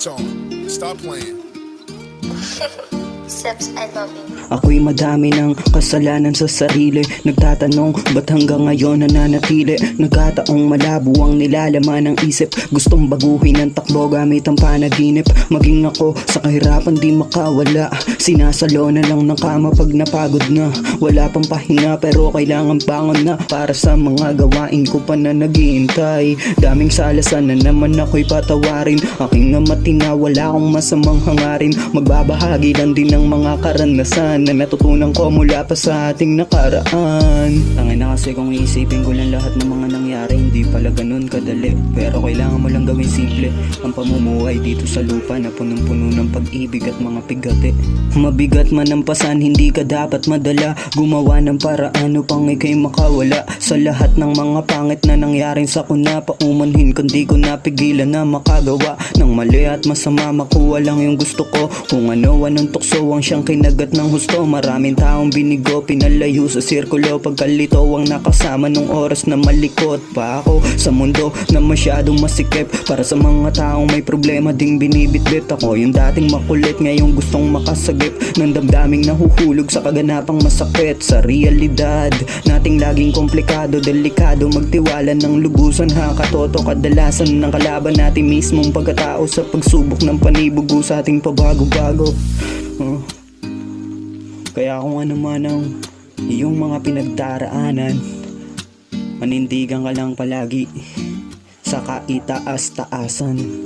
Switch on. Stop playing. Steps, I love you. Ako'y madami ng kasalanan sa sarili. Nagtatanong ba't hanggang ngayon nananatili? Nagkataong malabo ang nilalaman ng isip. Gustong baguhin ang takbo gamit ang panaginip. Maging ako sa kahirapan di makawala. Sinasalo na lang ng kama pag napagod na. Wala pang pahinga pero kailangan bangon na. Para sa mga gawain ko pa na naghihintay. Daming salasan na naman ako'y patawarin. Aking amatina wala akong masamang hangarin. Magbabahagi lang din ng mga karanasan na natutunan ko mula pa sa ating nakaraan. Tangin na kasi kung iisipin ko lang lahat ng mga nangyari, hindi pala ganun kadali. Pero kailangan mo lang gawin simple ang pamumuhay dito sa lupa na punong-puno ng pag-ibig at mga pigate. Mabigat man ang pasan, hindi ka dapat madala. Gumawa ng paraan upang ika'y makawala sa lahat ng mga pangit na nangyaring sa kuna. Paumanhin kundi ko napigilan na makagawa ng mali at masama. Makuha lang yung gusto ko. Kung anong tukso ang siyang kinagat ng husto. Maraming taong binigo, pinalayo sa sirkulo. Pagkalito ang nakasama nung oras na malikot pa ako sa mundo na masyadong masikip. Para sa mga taong may problema ding binibitbit. Ako yung dating makulit, ngayong gustong makasagip ng damdaming nahuhulog sa kaganapang masakit. Sa realidad nating laging komplikado, delikado magtiwala ng lubusan. Katoto kadalasan ng kalaban natin mismong pagkatao sa pagsubok ng panibugo sa ating pabago-bago. Kaya kung ano man ang iyong mga pinagdaraanan, manindigan ka lang palagi sa kaitaas-taasan.